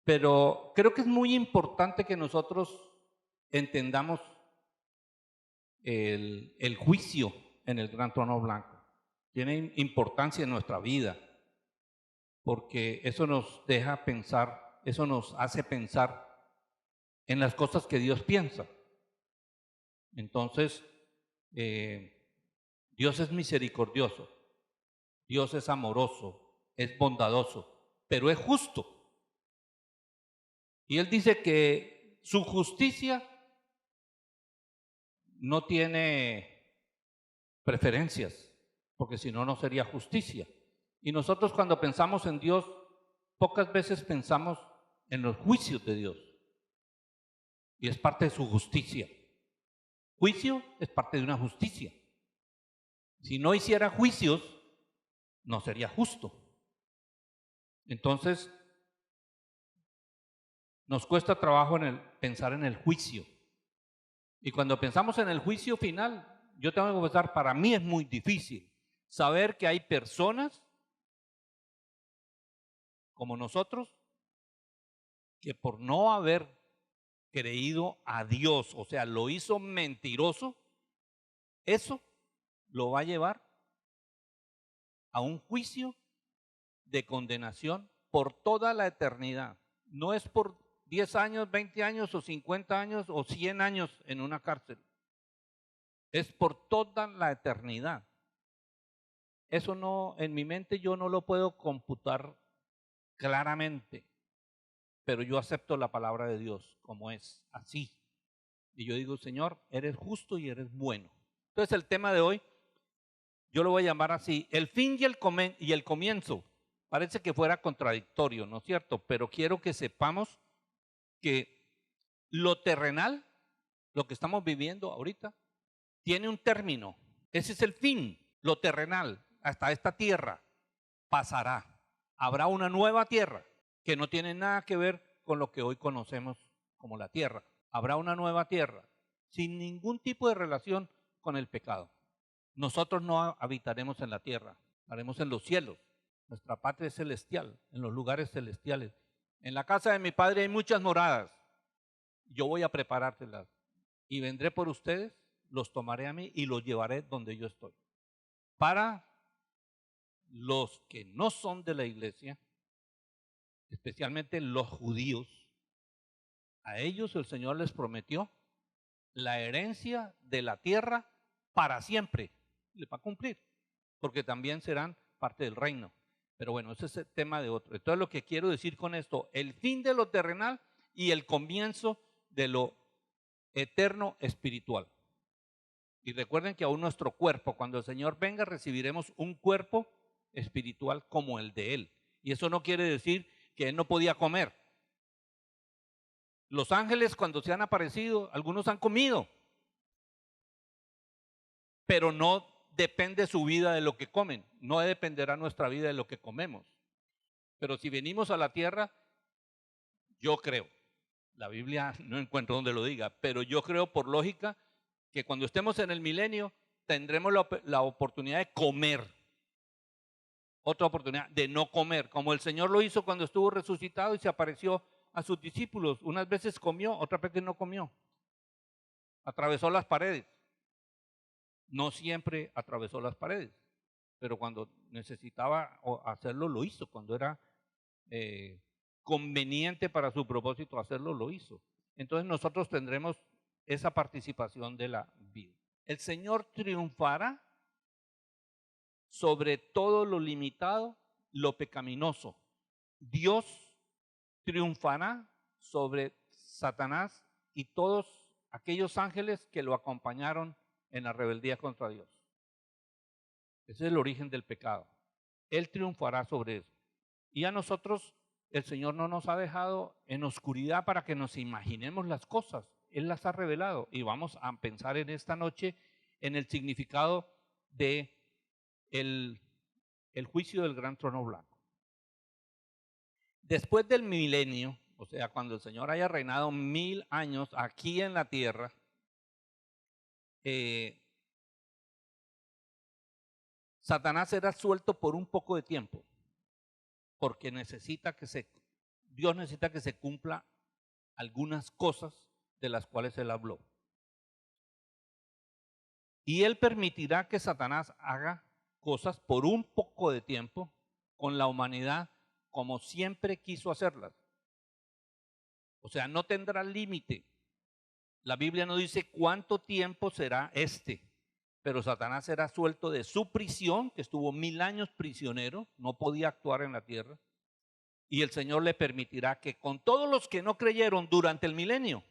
Pero creo que es muy importante que nosotros entendamos el juicio en el gran trono blanco. Tiene importancia en nuestra vida, porque eso nos deja pensar, eso nos hace pensar en las cosas que Dios piensa. Entonces, Dios es misericordioso, Dios es amoroso, es bondadoso, pero es justo. Y Él dice que su justicia no tiene preferencias, porque si no, no sería justicia. Y nosotros cuando pensamos en Dios, pocas veces pensamos en los juicios de Dios. Y es parte de su justicia. Juicio es parte de una justicia. Si no hiciera juicios, no sería justo. Entonces, nos cuesta trabajo pensar en el juicio. Y cuando pensamos en el juicio final, yo tengo que confesar, para mí es muy difícil saber que hay personas como nosotros que por no haber creído a Dios, o sea, lo hizo mentiroso, eso lo va a llevar a un juicio de condenación por toda la eternidad. No es por 10 años, 20 años o 50 años o 100 años en una cárcel. Es por toda la eternidad. Eso no, en mi mente yo no lo puedo computar claramente, pero yo acepto la palabra de Dios como es, así. Y yo digo, Señor, eres justo y eres bueno. Entonces el tema de hoy, yo lo voy a llamar así, el fin y el comienzo. Parece que fuera contradictorio, ¿no es cierto? Pero quiero que sepamos que lo terrenal, lo que estamos viviendo ahorita, tiene un término. Ese es el fin, lo terrenal, hasta esta tierra pasará. Habrá una nueva tierra que no tiene nada que ver con lo que hoy conocemos como la tierra. Habrá una nueva tierra sin ningún tipo de relación con el pecado. Nosotros no habitaremos en la tierra, estaremos en los cielos. Nuestra patria es celestial, en los lugares celestiales. En la casa de mi Padre hay muchas moradas. Yo voy a preparártelas y vendré por ustedes, los tomaré a mí y los llevaré donde yo estoy. Para los que no son de la iglesia, especialmente los judíos, a ellos el Señor les prometió la herencia de la tierra para siempre. Les va a cumplir, porque también serán parte del reino. Pero bueno, ese es el tema de otro. Entonces lo que quiero decir con esto, el fin de lo terrenal y el comienzo de lo eterno espiritual. Y recuerden que aún nuestro cuerpo, cuando el Señor venga, recibiremos un cuerpo espiritual como el de Él. Y eso no quiere decir que Él no podía comer. Los ángeles cuando se han aparecido, algunos han comido, pero no depende su vida de lo que comen, no dependerá nuestra vida de lo que comemos. Pero si venimos a la tierra, yo creo, la Biblia no encuentro donde lo diga, pero yo creo por lógica que cuando estemos en el milenio tendremos la oportunidad de comer, otra oportunidad de no comer, como el Señor lo hizo cuando estuvo resucitado y se apareció a sus discípulos. Unas veces comió, otras veces no comió. Atravesó las paredes. No siempre atravesó las paredes, pero cuando necesitaba hacerlo, lo hizo. Cuando era conveniente para su propósito hacerlo, lo hizo. Entonces nosotros tendremos esa participación de la vida. El Señor triunfará sobre todo lo limitado, lo pecaminoso. Dios triunfará sobre Satanás y todos aquellos ángeles que lo acompañaron en la rebeldía contra Dios. Ese es el origen del pecado. Él triunfará sobre eso. Y a nosotros el Señor no nos ha dejado en oscuridad para que nos imaginemos las cosas. Él las ha revelado y vamos a pensar en esta noche en el significado de el juicio del gran trono blanco. Después del milenio, o sea, cuando el Señor haya reinado 1000 años aquí en la tierra, Satanás será suelto por un poco de tiempo, porque necesita que se Dios necesita que se cumpla algunas cosas de las cuales Él habló. Y Él permitirá que Satanás haga cosas por un poco de tiempo con la humanidad como siempre quiso hacerlas. O sea, no tendrá límite. La Biblia no dice cuánto tiempo será pero Satanás será suelto de su prisión, que estuvo 1000 años prisionero, no podía actuar en la tierra, y el Señor le permitirá que con todos los que no creyeron durante el milenio,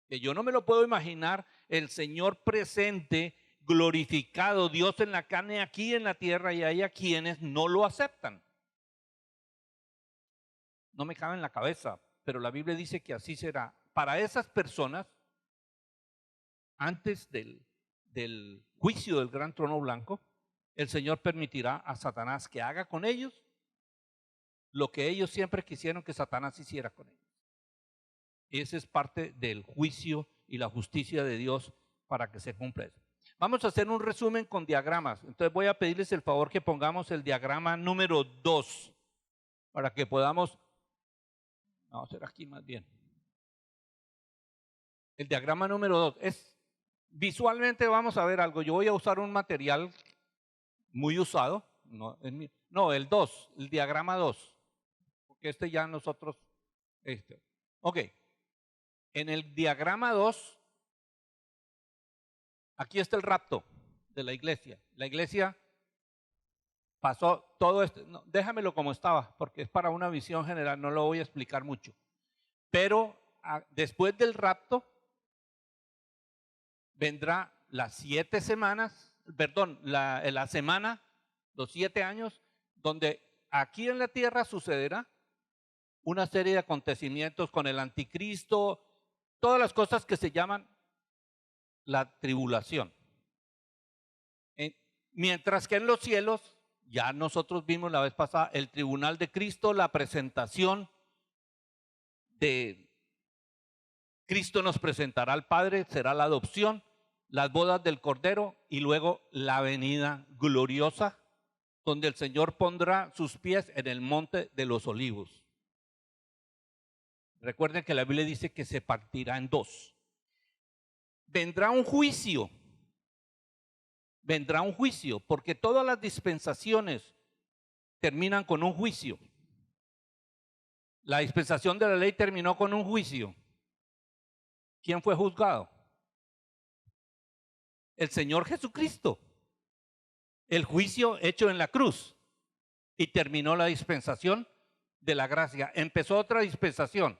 que yo no me lo puedo imaginar, el Señor presente, glorificado, Dios en la carne aquí en la tierra, y hay a quienes no lo aceptan. No me cabe en la cabeza, pero la Biblia dice que así será. Para esas personas, antes del juicio del gran trono blanco, el Señor permitirá a Satanás que haga con ellos lo que ellos siempre quisieron que Satanás hiciera con ellos. Ese es parte del juicio y la justicia de Dios para que se cumpla eso. Vamos a hacer un resumen con diagramas. Entonces voy a pedirles el favor que pongamos el diagrama número 2 para que podamos, vamos a hacer aquí más bien. El diagrama número 2 es, visualmente vamos a ver algo. Yo voy a usar un material muy usado, el 2, el diagrama 2, porque ya nosotros, ok. En el diagrama 2, aquí está el rapto de la iglesia. La iglesia pasó todo esto, no, déjamelo como estaba, porque es para una visión general, no lo voy a explicar mucho. Pero después del rapto, vendrá las 7 semanas, perdón, la semana, los 7 años, donde aquí en la tierra sucederá una serie de acontecimientos con el anticristo, todas las cosas que se llaman la tribulación. Mientras que en los cielos, ya nosotros vimos la vez pasada, el tribunal de Cristo, la presentación de Cristo nos presentará al Padre, será la adopción, las bodas del Cordero y luego la venida gloriosa, donde el Señor pondrá sus pies en el monte de los olivos. Recuerden que la Biblia dice que se partirá en 2. Vendrá un juicio, porque todas las dispensaciones terminan con un juicio. La dispensación de la ley terminó con un juicio. ¿Quién fue juzgado? El Señor Jesucristo. El juicio hecho en la cruz. Y terminó la dispensación de la gracia. Empezó otra dispensación.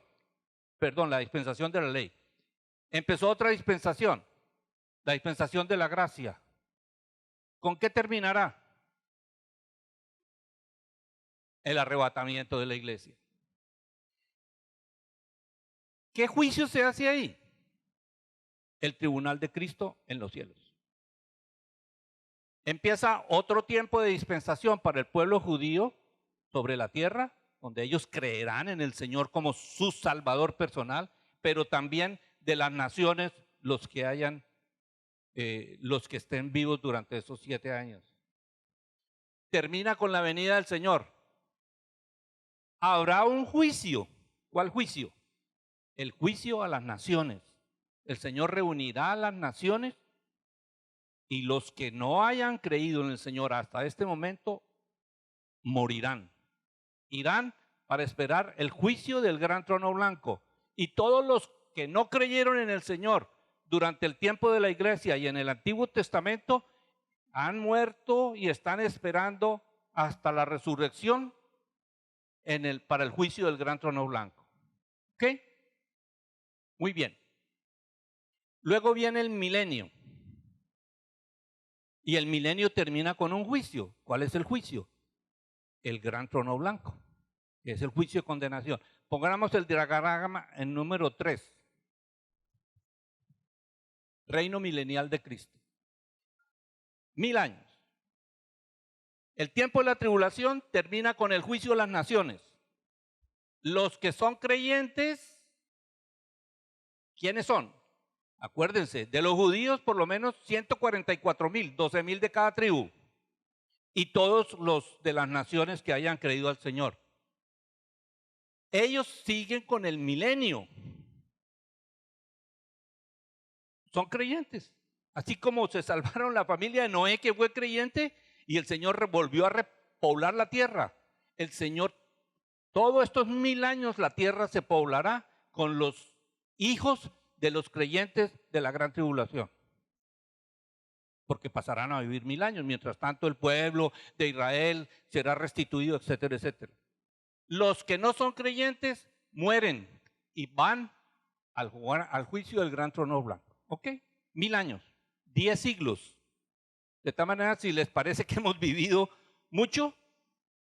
Perdón, la dispensación de la ley. Empezó otra dispensación. La dispensación de la gracia. ¿Con qué terminará? El arrebatamiento de la iglesia. ¿Qué juicio se hace ahí? El tribunal de Cristo en los cielos. Empieza otro tiempo de dispensación para el pueblo judío sobre la tierra, donde ellos creerán en el Señor como su Salvador personal, pero también de las naciones, los que estén vivos durante esos 7 años. Termina con la venida del Señor. Habrá un juicio. ¿Cuál juicio? El juicio a las naciones. El Señor reunirá a las naciones y los que no hayan creído en el Señor hasta este momento morirán. Irán para esperar el juicio del gran trono blanco. Y todos los que no creyeron en el Señor durante el tiempo de la iglesia y en el Antiguo Testamento han muerto y están esperando hasta la resurrección para el juicio del gran trono blanco. ¿Ok? Muy bien. Luego viene el milenio. Y el milenio termina con un juicio. ¿Cuál es el juicio? El gran trono blanco, que es el juicio de condenación. Pongamos el diagrama en número 3. Reino milenial de Cristo. 1000 años. El tiempo de la tribulación termina con el juicio de las naciones. Los que son creyentes, ¿quiénes son? Acuérdense, de los judíos por lo menos 144,000, 12,000 de cada tribu. Y todos los de las naciones que hayan creído al Señor. ellos siguen con el milenio. Son creyentes. Así como se salvaron la familia de Noé, que fue creyente, y el Señor volvió a repoblar la tierra. El Señor, todos estos 1000 años, la tierra se poblará con los hijos de los creyentes de la gran tribulación. Porque pasarán a vivir 1000 años. Mientras tanto, el pueblo de Israel será restituido, etcétera, etcétera. Los que no son creyentes mueren y van al juicio del gran trono blanco. ¿Ok? 1000 años, 10 siglos. De tal manera, si les parece que hemos vivido mucho,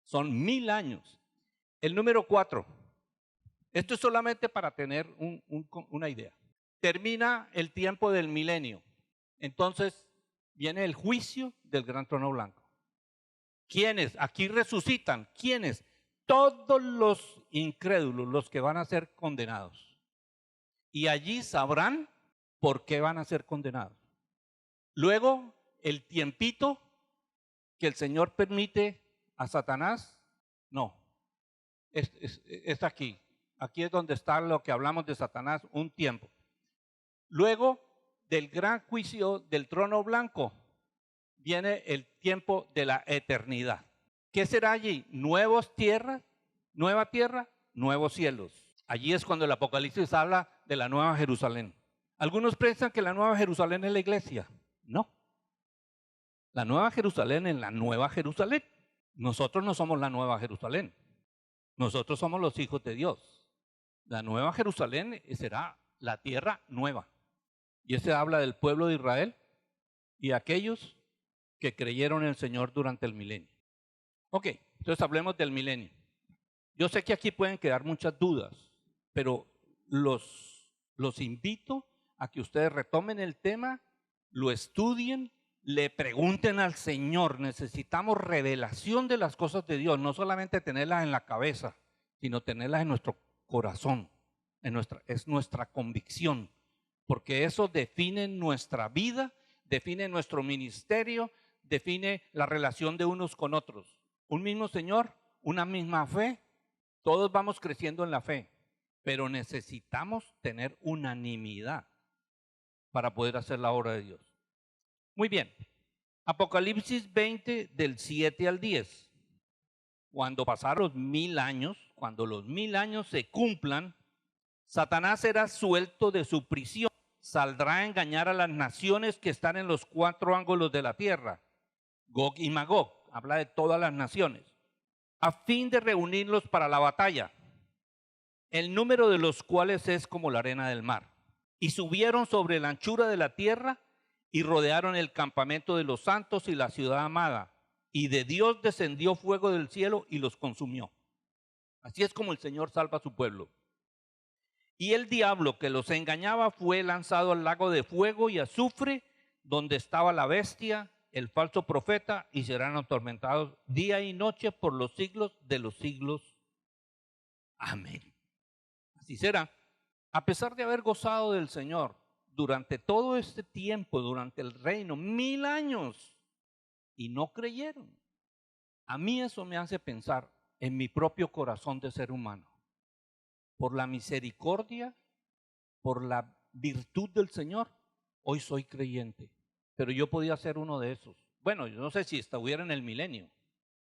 son 1000 años. El número 4. Esto es solamente para tener una idea. Termina el tiempo del milenio. Entonces viene el juicio del gran trono blanco. ¿Quiénes? Aquí resucitan. ¿Quiénes? Todos los incrédulos, los que van a ser condenados. Y allí sabrán por qué van a ser condenados. Luego, el tiempito que el Señor permite a Satanás, no, es aquí. Aquí es donde está lo que hablamos de Satanás, un tiempo. Luego del gran juicio del trono blanco, viene el tiempo de la eternidad. ¿Qué será allí? Nueva tierra, nuevos cielos. Allí es cuando el Apocalipsis habla de la Nueva Jerusalén. Algunos piensan que la Nueva Jerusalén es la iglesia. No. La Nueva Jerusalén es la Nueva Jerusalén. Nosotros no somos la Nueva Jerusalén. Nosotros somos los hijos de Dios. La Nueva Jerusalén será la tierra nueva. Y ese habla del pueblo de Israel y aquellos que creyeron en el Señor durante el milenio. Ok, entonces hablemos del milenio. Yo sé que aquí pueden quedar muchas dudas, pero los invito a que ustedes retomen el tema, lo estudien, le pregunten al Señor. Necesitamos revelación de las cosas de Dios, no solamente tenerlas en la cabeza, sino tenerlas en nuestro corazón, es nuestra convicción, porque eso define nuestra vida, define nuestro ministerio, define la relación de unos con otros. Un mismo Señor, una misma fe, todos vamos creciendo en la fe, pero necesitamos tener unanimidad para poder hacer la obra de Dios. Muy bien, Apocalipsis 20 del 7 al 10. Cuando pasaron los 1000 años, cuando los 1000 años se cumplan, Satanás será suelto de su prisión, saldrá a engañar a las naciones que están en los 4 ángulos de la tierra, Gog y Magog, habla de todas las naciones, a fin de reunirlos para la batalla, el número de los cuales es como la arena del mar. Y subieron sobre la anchura de la tierra y rodearon el campamento de los santos y la ciudad amada. Y de Dios descendió fuego del cielo y los consumió. Así es como el Señor salva a su pueblo. Y el diablo que los engañaba fue lanzado al lago de fuego y azufre, donde estaba la bestia, el falso profeta, y serán atormentados día y noche por los siglos de los siglos. Amén. Así será. A pesar de haber gozado del Señor durante todo este tiempo, durante el reino, 1000 años, y no creyeron. A mí eso me hace pensar en mi propio corazón de ser humano. Por la misericordia, por la virtud del Señor, hoy soy creyente. Pero yo podía ser uno de esos. Bueno, yo no sé si estuviera en el milenio,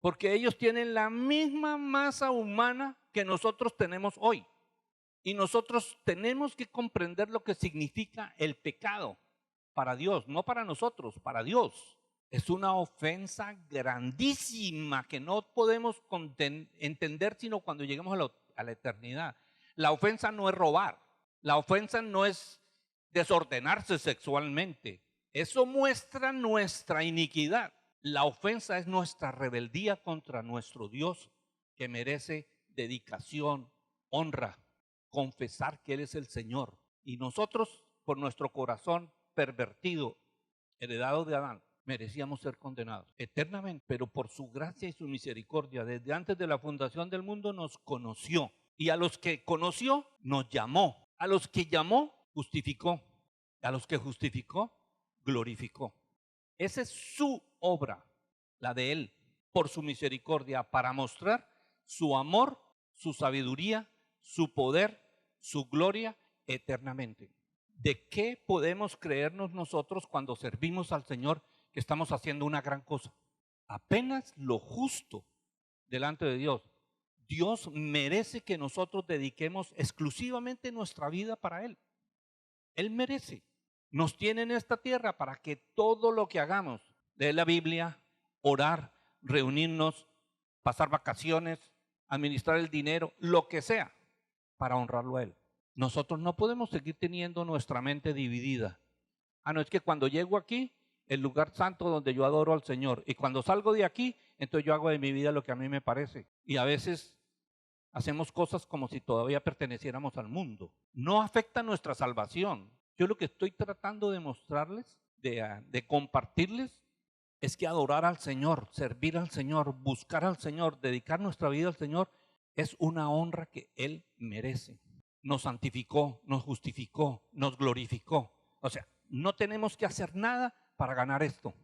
porque ellos tienen la misma masa humana que nosotros tenemos hoy. Y nosotros tenemos que comprender lo que significa el pecado para Dios, no para nosotros, para Dios. Es una ofensa grandísima que no podemos entender sino cuando lleguemos a la eternidad. La ofensa no es robar, la ofensa no es desordenarse sexualmente. Eso muestra nuestra iniquidad. La ofensa es nuestra rebeldía contra nuestro Dios, que merece dedicación, honra, confesar que Él es el Señor. Y nosotros, por nuestro corazón pervertido, heredado de Adán, merecíamos ser condenados eternamente, pero por su gracia y su misericordia, desde antes de la fundación del mundo nos conoció, y a los que conoció nos llamó, a los que llamó justificó, a los que justificó glorificó. Esa es su obra, la de Él, por su misericordia, para mostrar su amor, su sabiduría su poder, su gloria eternamente. ¿De qué podemos creernos nosotros cuando servimos al Señor que estamos haciendo una gran cosa? Apenas lo justo delante de Dios. Dios merece que nosotros dediquemos exclusivamente nuestra vida para Él. Él merece. Nos tiene en esta tierra para que todo lo que hagamos, leer la Biblia, orar, reunirnos, pasar vacaciones, administrar el dinero, lo que sea, para honrarlo a Él. Nosotros no podemos seguir teniendo nuestra mente dividida. No, es que cuando llego aquí, el lugar santo donde yo adoro al Señor, y cuando salgo de aquí, entonces yo hago de mi vida lo que a mí me parece. Y a veces hacemos cosas como si todavía perteneciéramos al mundo. No afecta nuestra salvación. Yo lo que estoy tratando de mostrarles, de compartirles, es que adorar al Señor, servir al Señor, buscar al Señor, dedicar nuestra vida al Señor, es una honra que Él merece. Nos santificó, nos justificó, nos glorificó. O sea, no tenemos que hacer nada para ganar esto.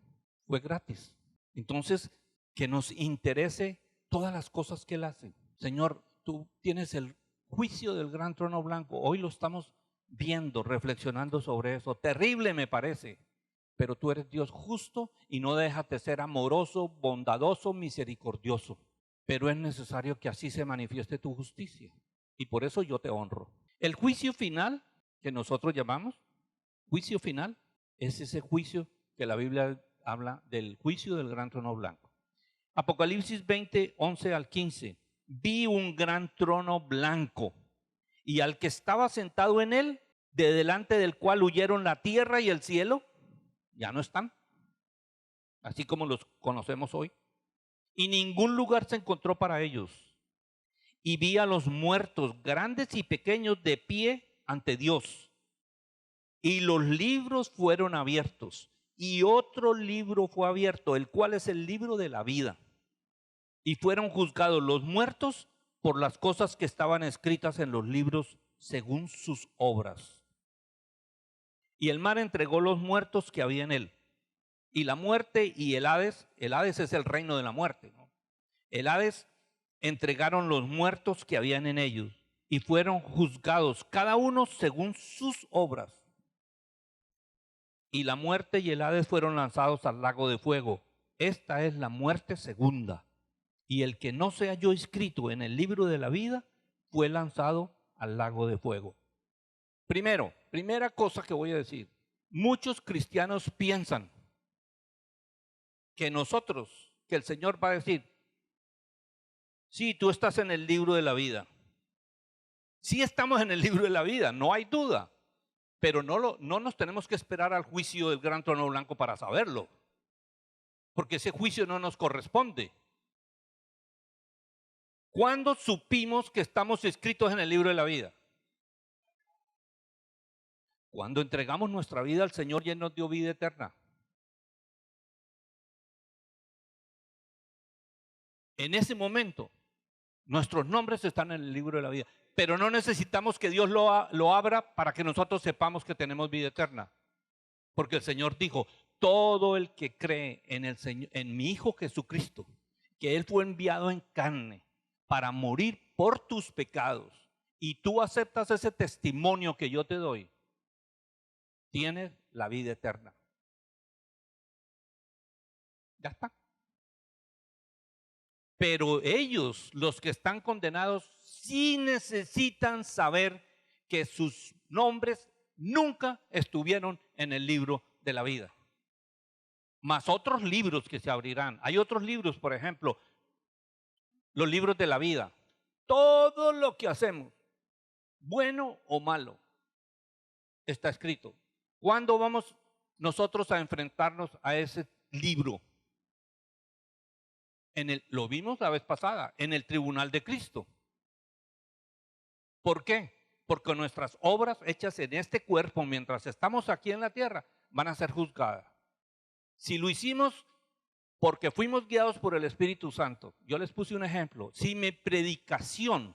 Fue gratis. Entonces, que nos interese todas las cosas que Él hace. Señor, tú tienes el juicio del gran trono blanco. Hoy lo estamos viendo, reflexionando sobre eso. Terrible me parece. Pero tú eres Dios justo y no dejas de ser amoroso, bondadoso, misericordioso. Pero es necesario que así se manifieste tu justicia. Y por eso yo te honro. El juicio final, que nosotros llamamos juicio final, es ese juicio que la Biblia habla del juicio del gran trono blanco. Apocalipsis 20, 11 al 15. Vi un gran trono blanco y al que estaba sentado en él, de delante del cual huyeron la tierra y el cielo, ya no están, así como los conocemos hoy. Y ningún lugar se encontró para ellos. Y vi a los muertos, grandes y pequeños, de pie ante Dios. Y los libros fueron abiertos. Y otro libro fue abierto, el cual es el libro de la vida. Y fueron juzgados los muertos por las cosas que estaban escritas en los libros según sus obras. Y el mar entregó los muertos que había en él. Y la muerte y el Hades es el reino de la muerte, ¿no? El Hades entregaron los muertos que habían en ellos y fueron juzgados cada uno según sus obras. Y la muerte y el Hades fueron lanzados al lago de fuego. Esta es la muerte segunda. Y el que no se halló inscrito en el libro de la vida fue lanzado al lago de fuego. Primera cosa que voy a decir. Muchos cristianos piensan que que el Señor va a decir, sí, tú estás en el libro de la vida. Sí estamos en el libro de la vida, no hay duda. Pero no nos tenemos que esperar al juicio del gran trono blanco para saberlo. Porque ese juicio no nos corresponde. ¿Cuándo supimos que estamos inscritos en el libro de la vida? Cuando entregamos nuestra vida al Señor y Él nos dio vida eterna. En ese momento, nuestros nombres están en el libro de la vida. Pero no necesitamos que Dios lo abra para que nosotros sepamos que tenemos vida eterna. Porque el Señor dijo, todo el que cree en mi Hijo Jesucristo, que Él fue enviado en carne para morir por tus pecados, y tú aceptas ese testimonio que yo te doy, tienes la vida eterna. Ya está. Pero ellos, los que están condenados, sí necesitan saber que sus nombres nunca estuvieron en el libro de la vida. Más otros libros que se abrirán. Hay otros libros, por ejemplo, los libros de la vida. Todo lo que hacemos, bueno o malo, está escrito. ¿Cuándo vamos nosotros a enfrentarnos a ese libro? Lo vimos la vez pasada, en el tribunal de Cristo. ¿Por qué? Porque nuestras obras hechas en este cuerpo mientras estamos aquí en la tierra van a ser juzgadas. Si lo hicimos porque fuimos guiados por el Espíritu Santo, yo les puse un ejemplo. Si mi predicación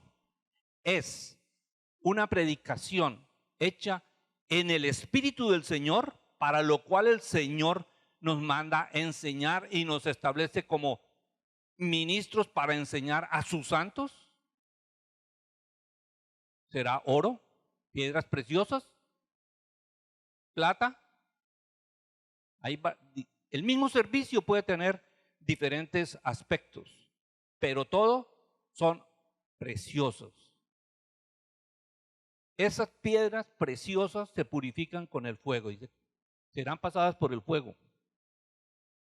es una predicación hecha en el Espíritu del Señor, para lo cual el Señor nos manda enseñar y nos establece como ministros para enseñar a sus santos, ¿Será oro? ¿Piedras preciosas? ¿Plata? El mismo servicio puede tener diferentes aspectos, pero todo son preciosos. Esas piedras preciosas se purifican con el fuego y serán pasadas por el fuego.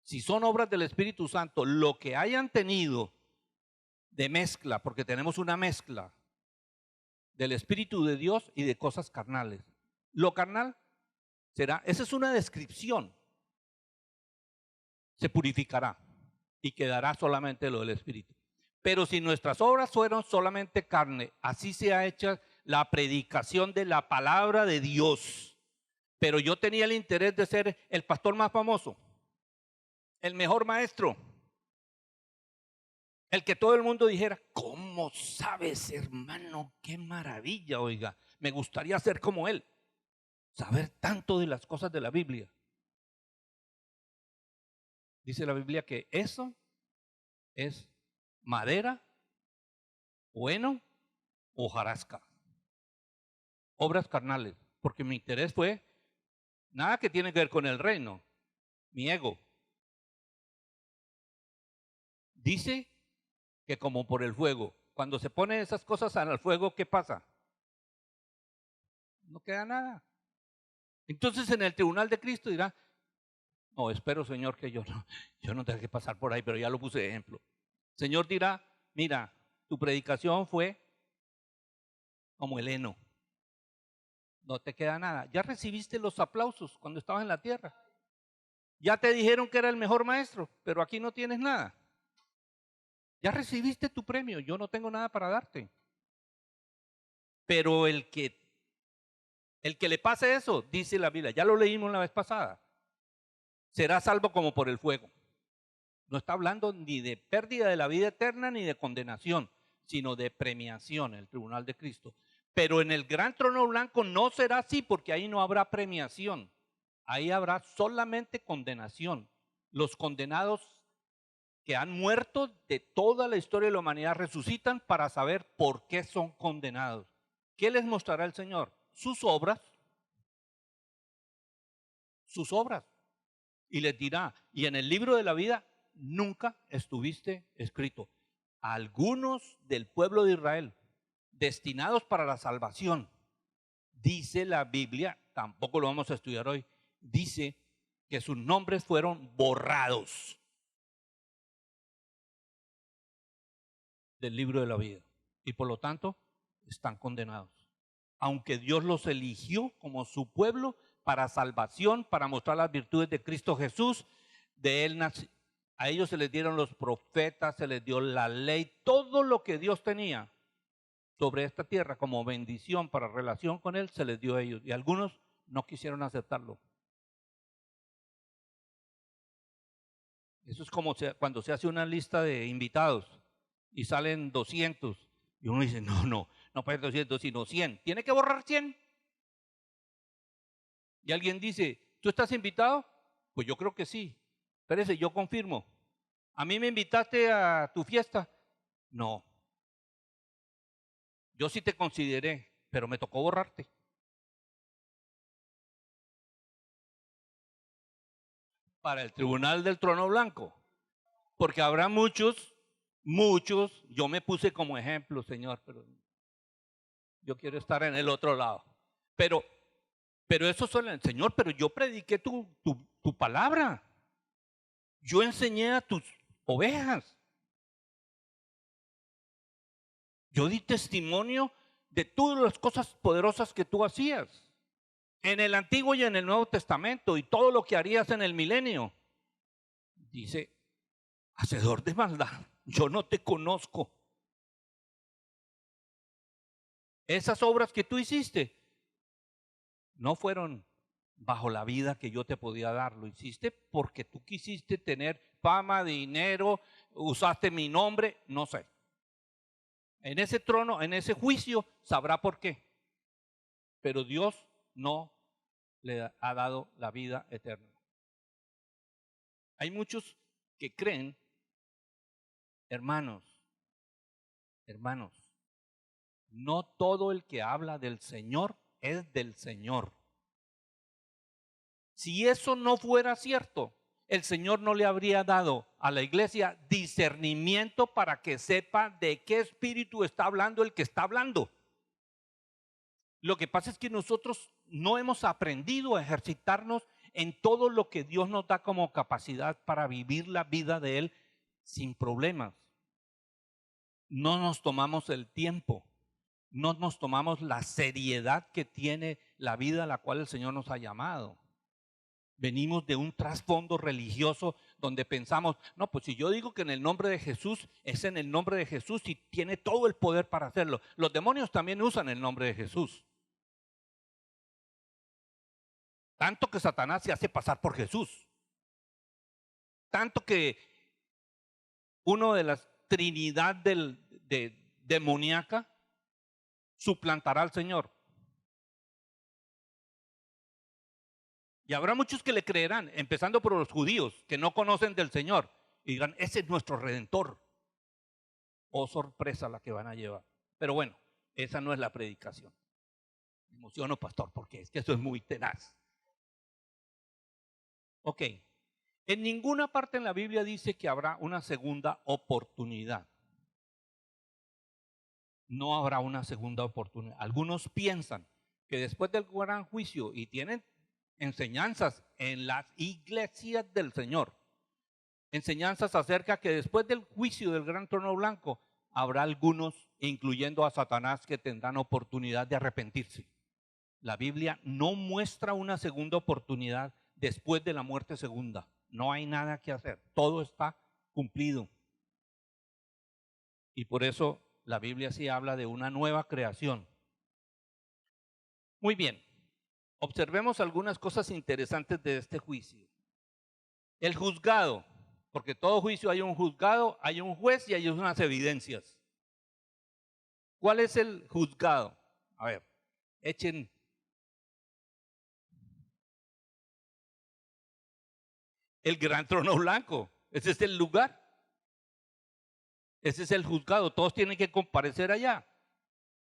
Si son obras del Espíritu Santo, lo que hayan tenido de mezcla, porque tenemos una mezcla del Espíritu de Dios y de cosas carnales. Lo carnal será, esa es una descripción, se purificará y quedará solamente lo del Espíritu. Pero si nuestras obras fueron solamente carne, así se ha hecho la predicación de la palabra de Dios. Pero yo tenía el interés de ser el pastor más famoso, el mejor maestro, el que todo el mundo dijera, ¿cómo sabes, hermano? Qué maravilla, oiga, me gustaría ser como él, saber tanto de las cosas de la Biblia. Dice la Biblia que eso es madera, bueno, hojarasca, obras carnales, porque mi interés fue nada que tiene que ver con el reino, mi ego. Dice que como por el fuego, cuando se ponen esas cosas al fuego, ¿qué pasa? No queda nada. Entonces en el tribunal de Cristo dirá, no, espero Señor que yo no tenga que pasar por ahí, pero ya lo puse de ejemplo. Señor dirá, mira, tu predicación fue como el heno. No te queda nada. Ya recibiste los aplausos cuando estabas en la tierra. Ya te dijeron que era el mejor maestro, pero aquí no tienes nada. Ya recibiste tu premio, yo no tengo nada para darte. Pero el que le pase eso, dice la Biblia, ya lo leímos la vez pasada, será salvo como por el fuego. No está hablando ni de pérdida de la vida eterna ni de condenación, sino de premiación, el tribunal de Cristo. Pero en el gran trono blanco no será así, porque ahí no habrá premiación. Ahí habrá solamente condenación. Los condenados que han muerto de toda la historia de la humanidad resucitan para saber por qué son condenados. ¿Qué les mostrará el Señor? Sus obras. Sus obras. Y les dirá, y en el libro de la vida nunca estuviste escrito. Algunos del pueblo de Israel, destinados para la salvación, dice la Biblia, tampoco lo vamos a estudiar hoy, dice que sus nombres fueron borrados del libro de la vida y por lo tanto están condenados. Aunque Dios los eligió como su pueblo para salvación, para mostrar las virtudes de Cristo Jesús, de él a ellos se les dieron los profetas, se les dio la ley, todo lo que Dios tenía sobre esta tierra como bendición para relación con él, se les dio a ellos. Y algunos no quisieron aceptarlo. Eso es como cuando se hace una lista de invitados y salen 200 y uno dice, no puede 200 sino 100. ¿Tiene que borrar 100? Y alguien dice, ¿tú estás invitado? Pues yo creo que sí. Espérese, yo confirmo. ¿A mí me invitaste a tu fiesta? No. Yo sí te consideré, pero me tocó borrarte. Para el tribunal del trono blanco. Porque habrá muchos, yo me puse como ejemplo, Señor, pero yo quiero estar en el otro lado. Pero eso suena, Señor, pero yo prediqué tu palabra. Yo enseñé a tus ovejas. Yo di testimonio de todas las cosas poderosas que tú hacías en el Antiguo y en el Nuevo Testamento y todo lo que harías en el milenio. Dice, hacedor de maldad, yo no te conozco. Esas obras que tú hiciste no fueron bajo la vida que yo te podía dar, lo hiciste porque tú quisiste tener fama, dinero, usaste mi nombre, no sé. En ese trono, en ese juicio, sabrá por qué. Pero Dios no le ha dado la vida eterna. Hay muchos que creen, hermanos, No todo el que habla del Señor es del Señor. Si eso no fuera cierto, el Señor no le habría dado a la iglesia discernimiento para que sepa de qué espíritu está hablando el que está hablando. Lo que pasa es que nosotros no hemos aprendido a ejercitarnos en todo lo que Dios nos da como capacidad para vivir la vida de Él sin problemas. No nos tomamos el tiempo, no nos tomamos la seriedad que tiene la vida a la cual el Señor nos ha llamado. Venimos de un trasfondo religioso donde pensamos, no, pues si yo digo que en el nombre de Jesús, es en el nombre de Jesús y tiene todo el poder para hacerlo. Los demonios también usan el nombre de Jesús. Tanto que Satanás se hace pasar por Jesús. Tanto que uno de las trinidad demoníaca suplantará al Señor. Y habrá muchos que le creerán, empezando por los judíos que no conocen del Señor y dirán, ese es nuestro Redentor. Oh, sorpresa la que van a llevar. Pero bueno, esa no es la predicación. Me emociono, pastor, porque es que eso es muy tenaz. Ok, en ninguna parte en la Biblia dice que habrá una segunda oportunidad. No habrá una segunda oportunidad. Algunos piensan que después del gran juicio, y tienen enseñanzas en las iglesias del Señor, enseñanzas acerca que después del juicio del gran trono blanco, habrá algunos, incluyendo a Satanás, que tendrán oportunidad de arrepentirse. La Biblia no muestra una segunda oportunidad después de la muerte segunda. No hay nada que hacer. Todo está cumplido. Y por eso la Biblia sí habla de una nueva creación. Muy bien. Observemos algunas cosas interesantes de este juicio. El juzgado, porque todo juicio hay un juzgado, hay un juez y hay unas evidencias. ¿Cuál es el juzgado? A ver, echen. El gran trono blanco, ese es el lugar. Ese es el juzgado, todos tienen que comparecer allá.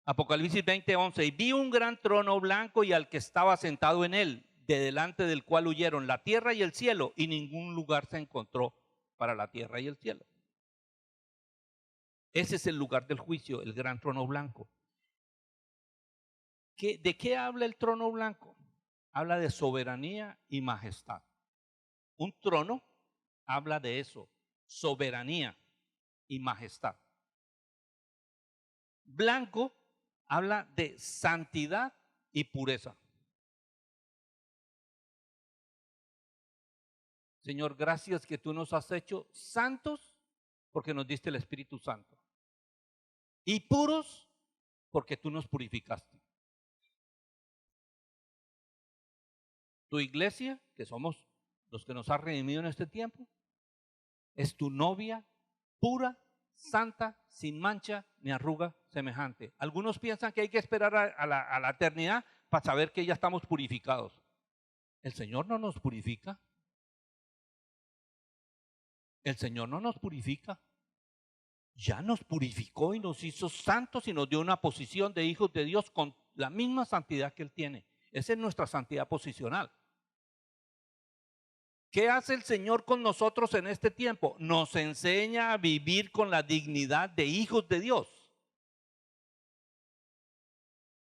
Apocalipsis 20:11, y vi un gran trono blanco y al que estaba sentado en él, de delante del cual huyeron la tierra y el cielo, y ningún lugar se encontró para la tierra y el cielo. Ese es el lugar del juicio, el gran trono blanco. ¿De qué habla el trono blanco? Habla de soberanía y majestad. Un trono habla de eso, soberanía y majestad. Blanco habla de santidad y pureza. Señor, gracias que tú nos has hecho santos porque nos diste el Espíritu Santo. Y puros porque tú nos purificaste. Tu iglesia, que somos los que nos has redimido en este tiempo, es tu novia pura, santa, sin mancha ni arruga semejante. Algunos piensan que hay que esperar a la eternidad para saber que ya estamos purificados. El Señor no nos purifica. El Señor no nos purifica. Ya nos purificó y nos hizo santos y nos dio una posición de hijos de Dios con la misma santidad que Él tiene. Esa es nuestra santidad posicional. ¿Qué hace el Señor con nosotros en este tiempo? Nos enseña a vivir con la dignidad de hijos de Dios.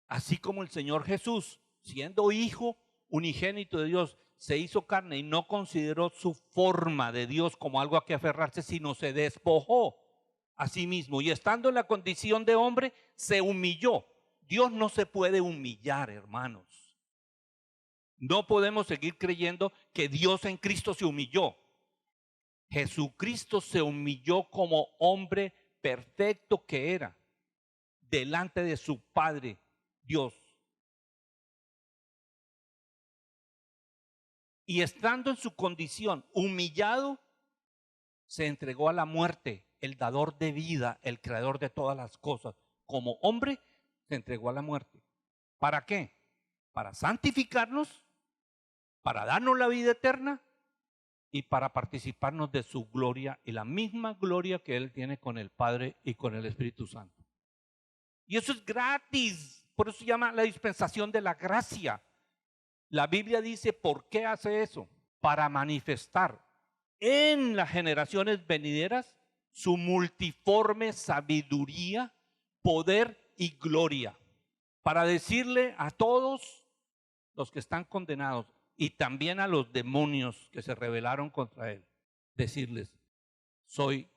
Así como el Señor Jesús, siendo hijo unigénito de Dios, se hizo carne y no consideró su forma de Dios como algo a que aferrarse, sino se despojó a sí mismo y estando en la condición de hombre, se humilló. Dios no se puede humillar, hermanos. No podemos seguir creyendo que Dios en Cristo se humilló. Jesucristo se humilló como hombre perfecto que era, delante de su Padre, Dios. Y estando en su condición humillado, se entregó a la muerte, el dador de vida, el creador de todas las cosas. Como hombre, se entregó a la muerte. ¿Para qué? Para santificarnos, para darnos la vida eterna y para participarnos de su gloria y la misma gloria que Él tiene con el Padre y con el Espíritu Santo. Y eso es gratis. Por eso se llama la dispensación de la gracia. La Biblia dice, ¿por qué hace eso? Para manifestar en las generaciones venideras su multiforme sabiduría, poder y gloria. Para decirle a todos los que están condenados y también a los demonios que se rebelaron contra él, decirles, soy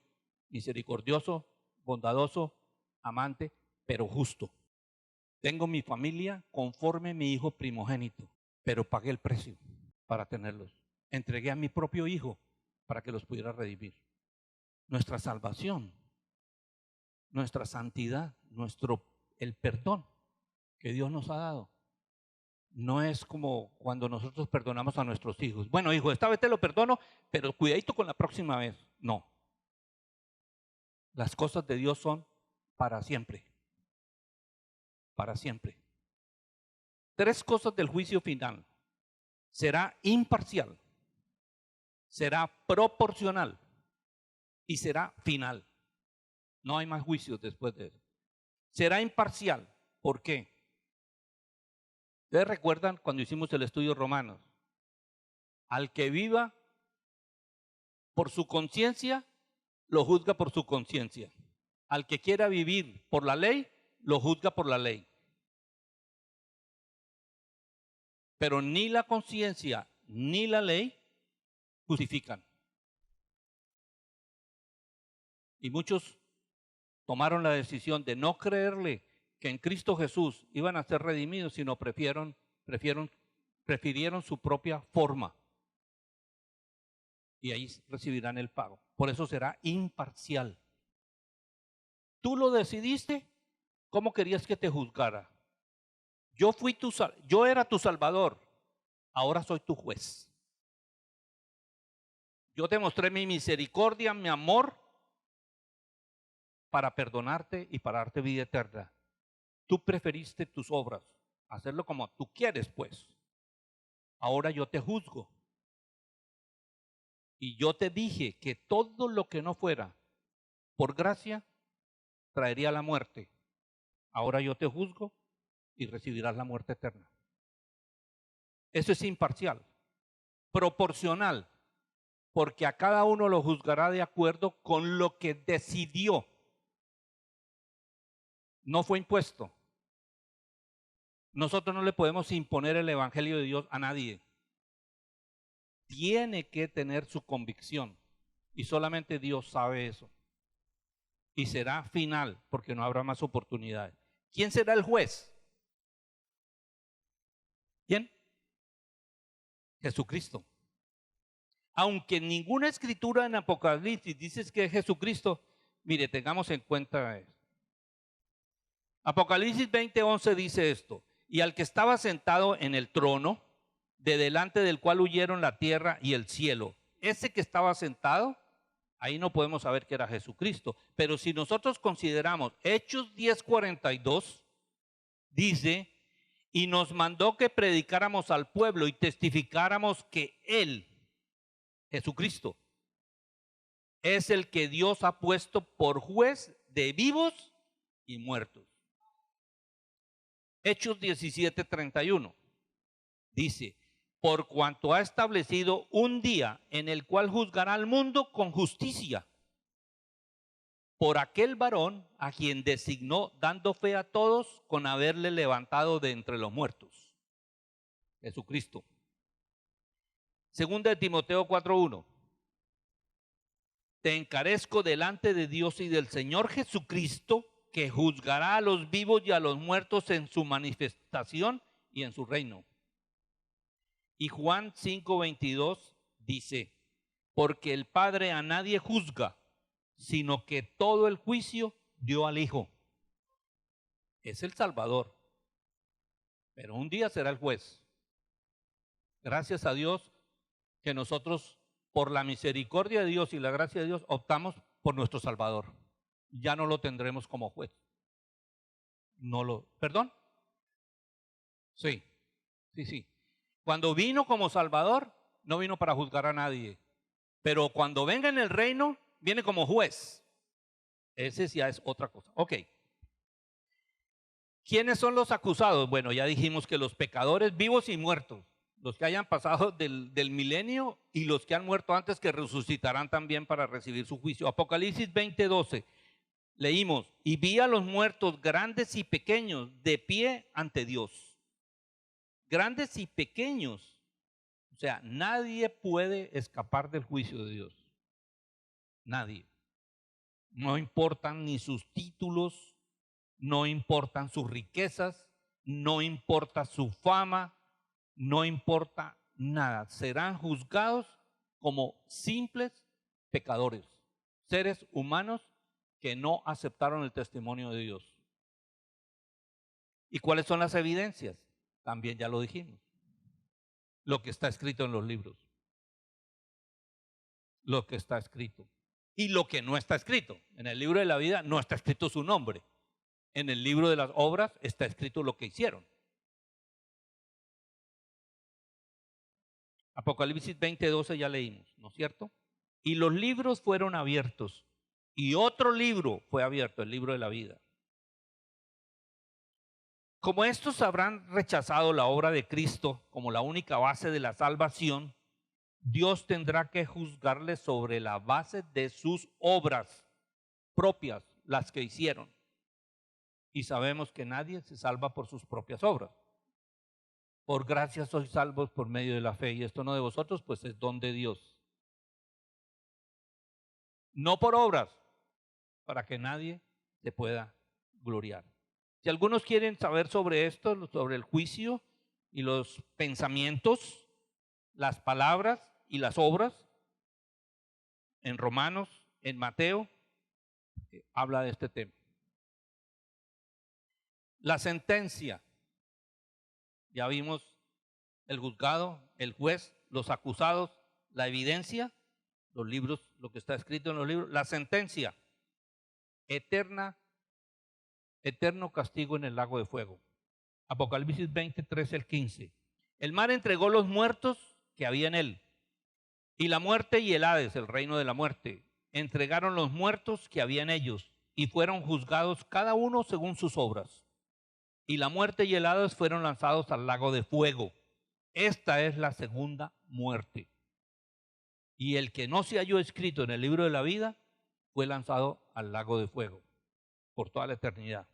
misericordioso, bondadoso, amante, pero justo. Tengo mi familia conforme mi hijo primogénito, pero pagué el precio para tenerlos. Entregué a mi propio hijo para que los pudiera redimir. Nuestra salvación, nuestra santidad, el perdón que Dios nos ha dado, no es como cuando nosotros perdonamos a nuestros hijos. Bueno, hijo, esta vez te lo perdono, pero cuidadito con la próxima vez. No. Las cosas de Dios son para siempre. Para siempre. 3 cosas del juicio final. Será imparcial, será proporcional y será final. No hay más juicios después de eso. Será imparcial. ¿Por qué? Ustedes recuerdan cuando hicimos el estudio Romanos. Al que viva por su conciencia, lo juzga por su conciencia. Al que quiera vivir por la ley, lo juzga por la ley. Pero ni la conciencia ni la ley justifican. Y muchos tomaron la decisión de no creerle que en Cristo Jesús iban a ser redimidos, sino prefirieron su propia forma. Y ahí recibirán el pago. Por eso será imparcial. Tú lo decidiste, ¿cómo querías que te juzgara? Yo era tu salvador, ahora soy tu juez. Yo te mostré mi misericordia, mi amor, para perdonarte y para darte vida eterna. Tú preferiste tus obras, hacerlo como tú quieres, pues. Ahora yo te juzgo. Y yo te dije que todo lo que no fuera por gracia traería la muerte. Ahora yo te juzgo y recibirás la muerte eterna. Eso es imparcial, proporcional, porque a cada uno lo juzgará de acuerdo con lo que decidió. No fue impuesto. Nosotros no le podemos imponer el evangelio de Dios a nadie. Tiene que tener su convicción y solamente Dios sabe eso. Y será final porque no habrá más oportunidades. ¿Quién será el juez? ¿Quién? Jesucristo. Aunque ninguna escritura en Apocalipsis dice que es Jesucristo, mire, tengamos en cuenta esto. Apocalipsis 20:11 dice esto: y al que estaba sentado en el trono, de delante del cual huyeron la tierra y el cielo. Ese que estaba sentado, ahí no podemos saber que era Jesucristo. Pero si nosotros consideramos Hechos 10:42, dice, y nos mandó que predicáramos al pueblo y testificáramos que Él, Jesucristo, es el que Dios ha puesto por juez de vivos y muertos. Hechos 17:31 dice, por cuanto ha establecido un día en el cual juzgará al mundo con justicia, por aquel varón a quien designó, dando fe a todos con haberle levantado de entre los muertos. Jesucristo. Segunda de Timoteo 4:1. Te encarezco delante de Dios y del Señor Jesucristo, que juzgará a los vivos y a los muertos en su manifestación y en su reino. Y Juan 5:22 dice, porque el Padre a nadie juzga, sino que todo el juicio dio al Hijo. Es el Salvador, pero un día será el juez. Gracias a Dios que nosotros, por la misericordia de Dios y la gracia de Dios, optamos por nuestro Salvador. Ya no lo tendremos como juez. ¿Perdón? Sí. Cuando vino como Salvador, no vino para juzgar a nadie. Pero cuando venga en el reino, viene como juez. Ese ya es otra cosa. Ok. ¿Quiénes son los acusados? Bueno, ya dijimos que los pecadores vivos y muertos, los que hayan pasado del milenio y los que han muerto antes, que resucitarán también para recibir su juicio. Apocalipsis 20:12, leímos, y vi a los muertos grandes y pequeños de pie ante Dios. Grandes y pequeños. O sea, nadie puede escapar del juicio de Dios. Nadie. No importan ni sus títulos, no importan sus riquezas, no importa su fama, no importa nada. Serán juzgados como simples pecadores, seres humanos que no aceptaron el testimonio de Dios. ¿Y cuáles son las evidencias? También ya lo dijimos. Lo que está escrito en los libros. Lo que está escrito. Y lo que no está escrito. En el libro de la vida no está escrito su nombre. En el libro de las obras está escrito lo que hicieron. Apocalipsis 20:12 ya leímos, ¿no es cierto? Y los libros fueron abiertos. Y otro libro fue abierto, el libro de la vida. Como estos habrán rechazado la obra de Cristo como la única base de la salvación, Dios tendrá que juzgarles sobre la base de sus obras propias, las que hicieron. Y sabemos que nadie se salva por sus propias obras. Por gracia sois salvos por medio de la fe, y esto no de vosotros, pues es don de Dios. No por obras, para que nadie se pueda gloriar. Si algunos quieren saber sobre esto, sobre el juicio y los pensamientos, las palabras y las obras, en Romanos, en Mateo, habla de este tema. La sentencia, ya vimos el juzgado, el juez, los acusados, la evidencia, los libros, lo que está escrito en los libros, la sentencia, eterno castigo en el lago de fuego. Apocalipsis 20:13-15. El mar entregó los muertos que había en él, y la muerte y el Hades, el reino de la muerte, entregaron los muertos que había en ellos, y fueron juzgados cada uno según sus obras. Y la muerte y el Hades fueron lanzados al lago de fuego. Esta es la segunda muerte. Y el que no se halló escrito en el libro de la vida fue lanzado al lago de fuego por toda la eternidad.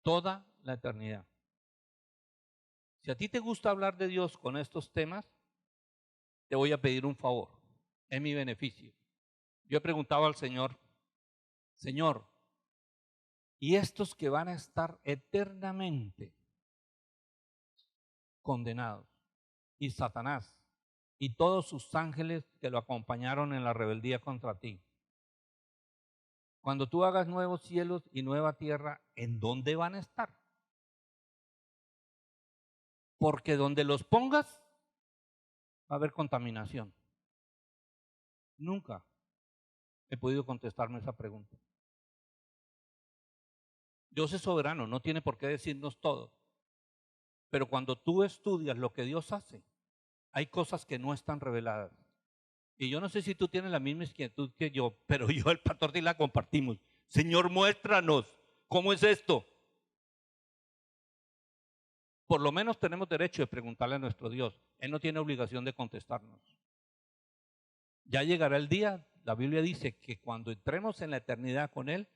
Toda la eternidad. Si a ti te gusta hablar de Dios con estos temas, te voy a pedir un favor, es mi beneficio. Yo he preguntado al Señor, Señor, ¿y estos que van a estar eternamente condenados? Y Satanás y todos sus ángeles que lo acompañaron en la rebeldía contra ti. Cuando tú hagas nuevos cielos y nueva tierra, ¿en dónde van a estar? Porque donde los pongas va a haber contaminación. Nunca he podido contestarme esa pregunta. Dios es soberano, no tiene por qué decirnos todo. Pero cuando tú estudias lo que Dios hace, hay cosas que no están reveladas. Y yo no sé si tú tienes la misma inquietud que yo, pero yo, el pastor, y la compartimos. Señor, muéstranos, ¿cómo es esto? Por lo menos tenemos derecho de preguntarle a nuestro Dios. Él no tiene obligación de contestarnos. Ya llegará el día, la Biblia dice que cuando entremos en la eternidad con Él,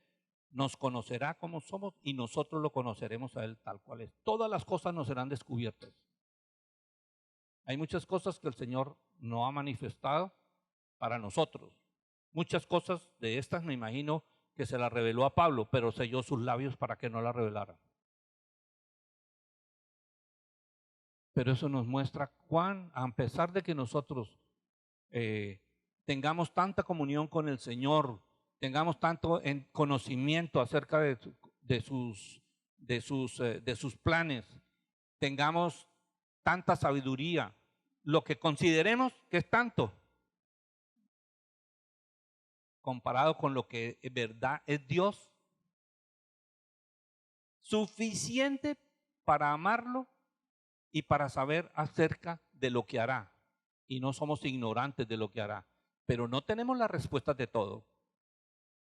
nos conocerá como somos y nosotros lo conoceremos a Él tal cual es. Todas las cosas nos serán descubiertas. Hay muchas cosas que el Señor no ha manifestado para nosotros. Muchas cosas de estas me imagino que se las reveló a Pablo, pero selló sus labios para que no las revelara. Pero eso nos muestra cuán, a pesar de que nosotros tengamos tanta comunión con el Señor, tengamos tanto en conocimiento acerca de sus planes, tengamos tanta sabiduría, lo que consideremos que es tanto, comparado con lo que en verdad es Dios, suficiente para amarlo y para saber acerca de lo que hará. Y no somos ignorantes de lo que hará, pero no tenemos las respuestas de todo.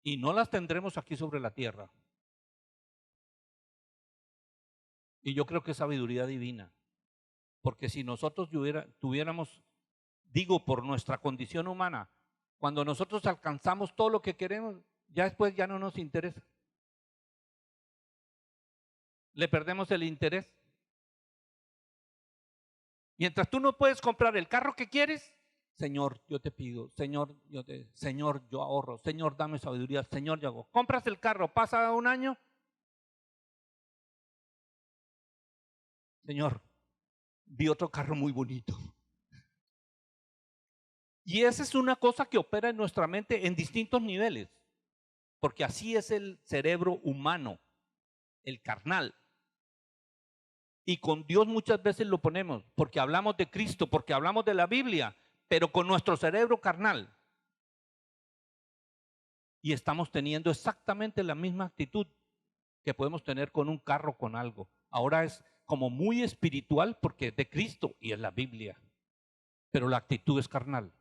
y no las tendremos aquí sobre la tierra. Y yo creo que es sabiduría divina, porque si nosotros tuviéramos, digo, por nuestra condición humana, cuando nosotros alcanzamos todo lo que queremos, ya después ya no nos interesa. Le perdemos el interés. Mientras tú no puedes comprar el carro que quieres, Señor, yo te pido, Señor, Señor, yo ahorro, Señor, dame sabiduría, Señor, yo hago. Compras el carro, pasa un año, Señor, vi otro carro muy bonito. Y esa es una cosa que opera en nuestra mente en distintos niveles, porque así es el cerebro humano, el carnal. Y con Dios muchas veces lo ponemos, porque hablamos de Cristo, porque hablamos de la Biblia, pero con nuestro cerebro carnal. Y estamos teniendo exactamente la misma actitud que podemos tener con un carro, con algo. Ahora es como muy espiritual porque es de Cristo y es la Biblia, pero la actitud es carnal.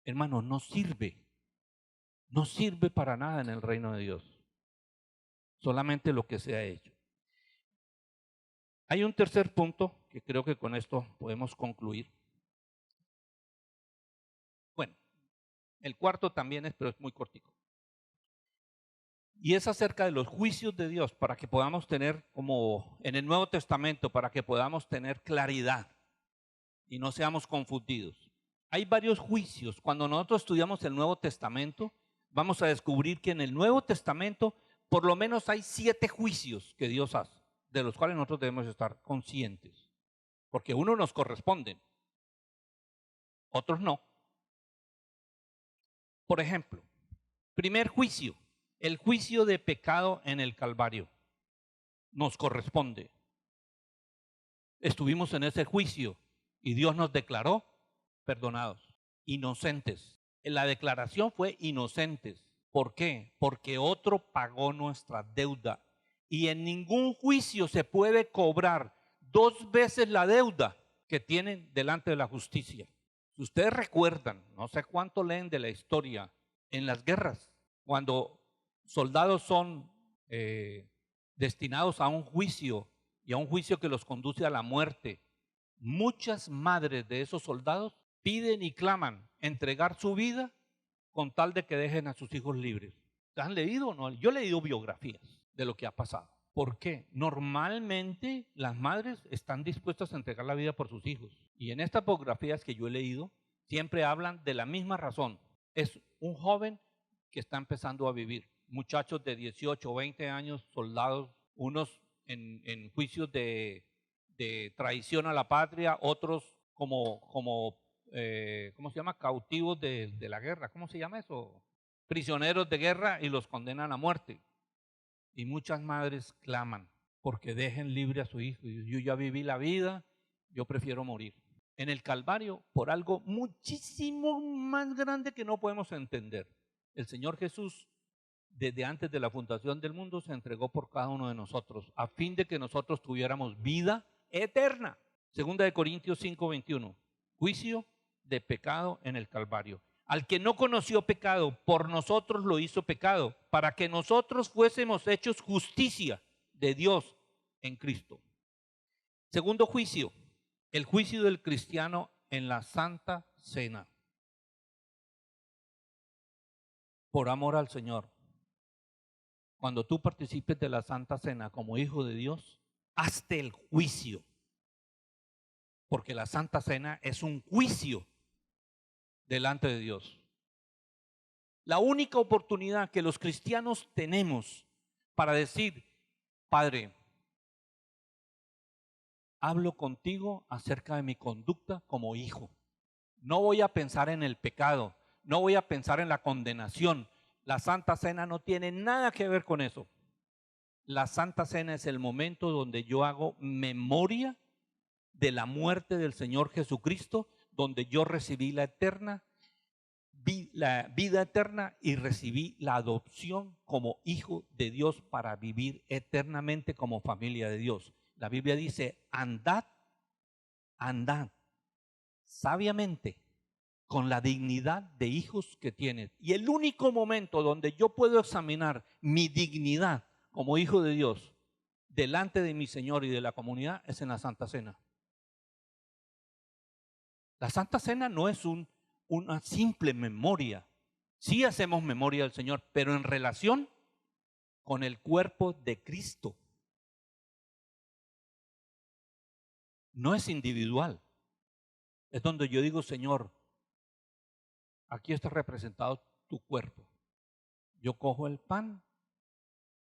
Hermano, no sirve para nada en el reino de Dios, solamente lo que se ha hecho. Hay un tercer punto que creo que con esto podemos concluir. Bueno, el cuarto también es, pero es muy cortico. Y es acerca de los juicios de Dios para que podamos tener, como en el Nuevo Testamento, para que podamos tener claridad y no seamos confundidos. Hay varios juicios. Cuando nosotros estudiamos el Nuevo Testamento, vamos a descubrir que en el Nuevo Testamento por lo menos hay 7 juicios que Dios hace, de los cuales nosotros debemos estar conscientes, porque unos nos corresponden, otros no. Por ejemplo, primer juicio, el juicio de pecado en el Calvario, nos corresponde. Estuvimos en ese juicio y Dios nos declaró perdonados, inocentes. La declaración fue inocentes. ¿Por qué? Porque otro pagó nuestra deuda. Y en ningún juicio se puede cobrar 2 veces la deuda que tienen delante de la justicia. Si ustedes recuerdan, no sé cuánto leen de la historia, en las guerras, cuando soldados son destinados a un juicio y a un juicio que los conduce a la muerte, muchas madres de esos soldados piden y claman entregar su vida con tal de que dejen a sus hijos libres. ¿Han leído o no? Yo he leído biografías de lo que ha pasado. ¿Por qué? Normalmente las madres están dispuestas a entregar la vida por sus hijos. Y en estas biografías que yo he leído, siempre hablan de la misma razón. Es un joven que está empezando a vivir. Muchachos de 18 o 20 años, soldados, unos en juicios de traición a la patria, otros como ¿cómo se llama? Cautivos de la guerra. ¿Cómo se llama eso? Prisioneros de guerra y los condenan a muerte. Y muchas madres claman porque dejen libre a su hijo. Yo ya viví la vida, yo prefiero morir. En el Calvario, por algo muchísimo más grande que no podemos entender, el Señor Jesús, desde antes de la fundación del mundo, se entregó por cada uno de nosotros, a fin de que nosotros tuviéramos vida eterna. Segunda de Corintios 5:21, juicio de pecado en el Calvario. Al que no conoció pecado, por nosotros lo hizo pecado, para que nosotros fuésemos hechos justicia de Dios en Cristo. Segundo juicio, el juicio del cristiano en la Santa Cena. Por amor al Señor, cuando tú participes de la Santa Cena como hijo de Dios, hazte el juicio, porque la Santa Cena es un juicio delante de Dios. La única oportunidad que los cristianos tenemos para decir, Padre, hablo contigo acerca de mi conducta como hijo. No voy a pensar en el pecado, no voy a pensar en la condenación. La Santa Cena no tiene nada que ver con eso. La Santa Cena es el momento donde yo hago memoria de la muerte del Señor Jesucristo, donde yo recibí la vida eterna y recibí la adopción como hijo de Dios para vivir eternamente como familia de Dios. La Biblia dice, andad sabiamente con la dignidad de hijos que tienes. Y el único momento donde yo puedo examinar mi dignidad como hijo de Dios delante de mi Señor y de la comunidad es en la Santa Cena. La Santa Cena no es una simple memoria. Sí hacemos memoria del Señor, pero en relación con el cuerpo de Cristo. No es individual. Es donde yo digo, Señor, aquí está representado tu cuerpo. Yo cojo el pan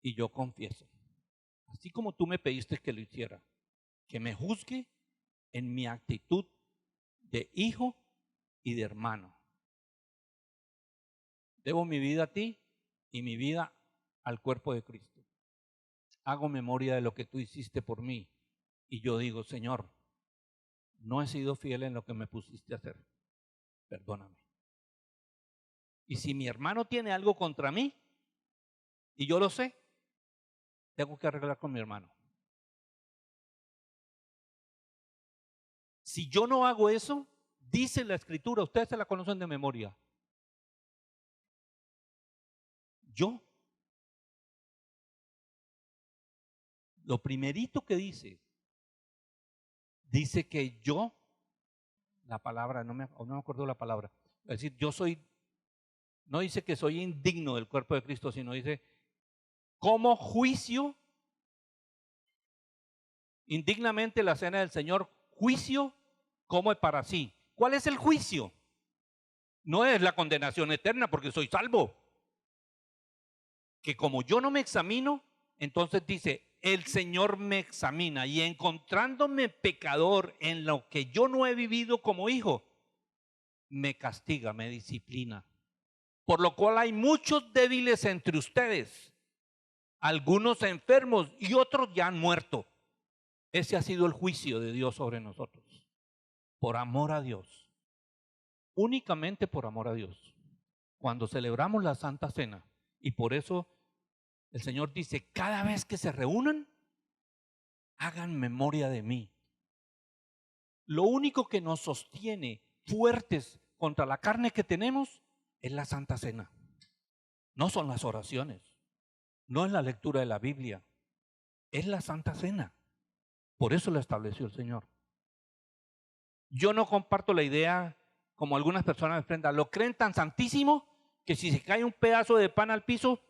y yo confieso. Así como tú me pediste que lo hiciera, que me juzgue en mi actitud de hijo y de hermano. Debo mi vida a ti y mi vida al cuerpo de Cristo. Hago memoria de lo que tú hiciste por mí y yo digo, Señor, no he sido fiel en lo que me pusiste a hacer. Perdóname. Y si mi hermano tiene algo contra mí y yo lo sé, tengo que arreglar con mi hermano. Si yo no hago eso, dice la Escritura, ustedes se la conocen de memoria. Lo primerito que dice que yo, la palabra, no me acuerdo la palabra, es decir, no dice que soy indigno del cuerpo de Cristo, sino dice, como juicio, indignamente la cena del Señor, juicio come para sí. ¿Cuál es el juicio? No es la condenación eterna porque soy salvo. Que como yo no me examino, entonces dice, el Señor me examina y encontrándome pecador en lo que yo no he vivido como hijo, me castiga, me disciplina. Por lo cual hay muchos débiles entre ustedes, algunos enfermos y otros ya han muerto. Ese ha sido el juicio de Dios sobre nosotros. Por amor a Dios. Únicamente por amor a Dios. Cuando celebramos la Santa Cena, y por eso el Señor dice, cada vez que se reúnan, hagan memoria de mí. Lo único que nos sostiene fuertes contra la carne que tenemos es la Santa Cena. No son las oraciones, no es la lectura de la Biblia, es la Santa Cena. Por eso lo estableció el Señor. Yo no comparto la idea, como algunas personas me prendan, lo creen tan santísimo que si se cae un pedazo de pan al piso,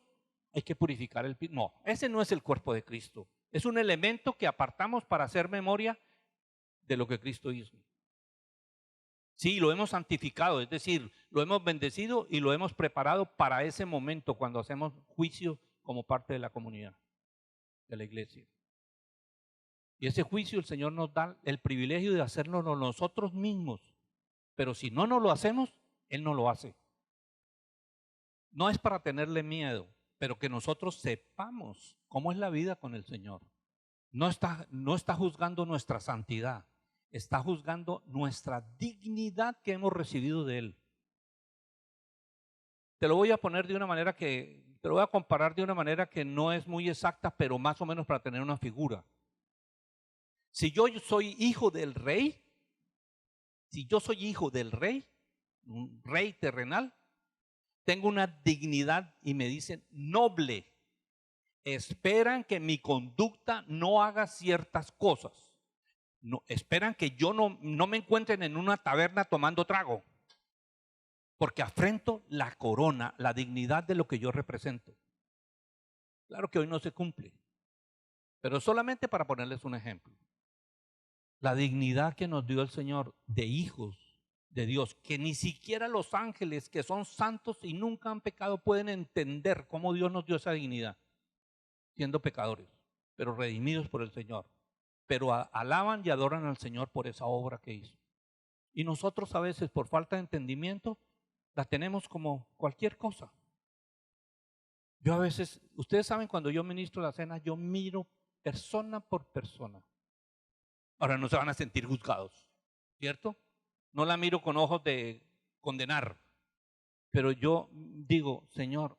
hay que purificar el piso. No, ese no es el cuerpo de Cristo. Es un elemento que apartamos para hacer memoria de lo que Cristo hizo. Sí, lo hemos santificado, es decir, lo hemos bendecido y lo hemos preparado para ese momento cuando hacemos juicio como parte de la comunidad, de la iglesia. Y ese juicio el Señor nos da el privilegio de hacerlo nosotros mismos. Pero si no nos lo hacemos, Él no lo hace. No es para tenerle miedo, pero que nosotros sepamos cómo es la vida con el Señor. No está juzgando nuestra santidad, está juzgando nuestra dignidad que hemos recibido de Él. Te lo voy a poner de una manera te lo voy a comparar de una manera que no es muy exacta, pero más o menos para tener una figura. Si yo soy hijo del rey, un rey terrenal, tengo una dignidad y me dicen noble. Esperan que mi conducta no haga ciertas cosas. No, esperan que yo no me encuentren en una taberna tomando trago, porque afrento la corona, la dignidad de lo que yo represento. Claro que hoy no se cumple, pero solamente para ponerles un ejemplo. La dignidad que nos dio el Señor de hijos de Dios, que ni siquiera los ángeles que son santos y nunca han pecado pueden entender cómo Dios nos dio esa dignidad, siendo pecadores, pero redimidos por el Señor. Pero alaban y adoran al Señor por esa obra que hizo. Y nosotros a veces por falta de entendimiento la tenemos como cualquier cosa. Yo a veces, ustedes saben, cuando yo ministro la cena, yo miro persona por persona. Ahora no se van a sentir juzgados, ¿cierto? No la miro con ojos de condenar, pero yo digo, Señor,